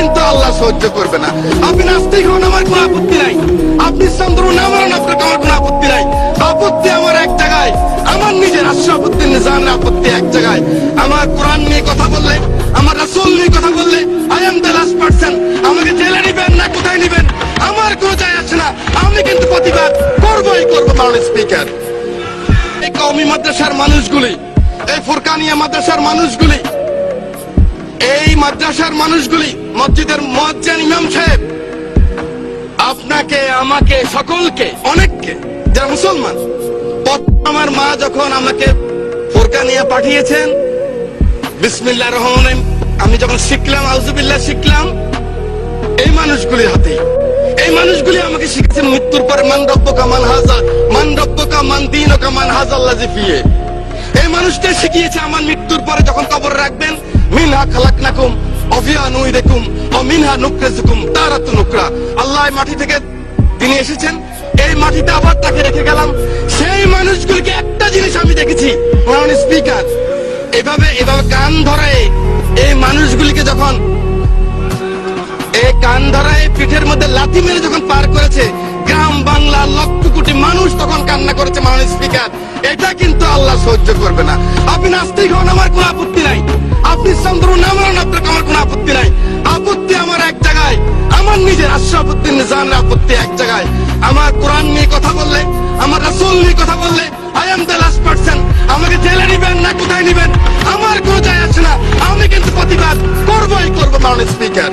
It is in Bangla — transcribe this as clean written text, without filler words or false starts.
কিন্তু আল্লাহ সহ্য করবে না। আপনি নাস্তিক হন, আমার কোনো আপত্তি নাই। আপনি ইসলাম ধর্ম না মানেন, আপনার আমার কোনো আপত্তি নাই। আপত্তি আমার এক জায়গায়, আমার নিজের আশরাফুদ্দিন নিজামের আপত্তি এক জায়গায়। আমার কোরআন নিয়ে কথা বললে, আমার রাসূল নিয়ে কথা বললে, I am the last person. আমাকে জেলে নিবেন না কোথায় নিবেন আমার কোনো যায় আসে না। আমি কিন্তু প্রতিবাদ করবই করবো। মাননীয় স্পিকার, এই কওমি মাদ্রাসার মানুষগুলি, এই ফুরকানিয়া মাদ্রাসার মানুষগুলি, এই মাদ্রাসার মানুষগুলি, মসজিদের মুয়াজ্জিন ইমাম সাহেব, আপনাকে, আমাকে, সকলকে, অনেককে, যারা মুসলমান, আমার মা যখন আমাকে ফুরকানিয়া পাঠিয়েছেন, বিসমিল্লাহির রহমানির রহিম আমি যখন শিখলাম, আউযুবিল্লাহ শিখলাম, এই মানুষগুলির হাতে, এই মানুষগুলি আমাকে শিখেছেন মৃত্যুর পরে মান রব্বুকা মান হাযা, মান রব্বুকা মান দীনুকা মান হাযাল্লাযী ফিহি। এই মানুষটা শিখিয়েছে আমার মৃত্যুর পরে যখন কবর রাখবেন, মিনহা খালাকনাকুম ওয়া ফিহা নুইদুকুম ওয়া মিনহা নুখরিজুকুম তারাতান উখরা। আল্লাহ মাটি থেকে তিনি এসেছেন, এই মাটিতে আবার তাকে রেখে গেলাম। সেই মানুষগুলিকে একটা জিনিস আমি দেখেছি, মাননীয় স্পিকার, এভাবে কান ধরায় এই মানুষগুলিকে যখন এই কান ধরায় পিঠের মধ্যে লাথি মেরে যখন পার করেছে, গ্রাম বাংলা লক্ষ কোটি মানুষ তখন কান্না করেছে। মাননীয় স্পিকার, এটা কিন্তু আল্লাহ সহ্য করবে না। আপনি নাস্তিক হন, আমার কোনো আপত্তি নাই। আপনি ইসলাম ধর্ম না মানেন, আপনার আমার কোনো আপত্তি নাই। আপত্তি আমার এক জায়গায়, আমার নিজের আশরাফুদ্দিন নিজামের আপত্তি এক জায়গায়। আমার কোরআন নিয়ে কথা বললে, আমার রাসূল নিয়ে কথা বললে, I am the last person. আমাকে জেলে নিবেন না কোথায় নিবেন আমার কোনো যায় আসে না। আমি কিন্তু প্রতিবাদ করবই করবো। মাননীয় স্পিকার।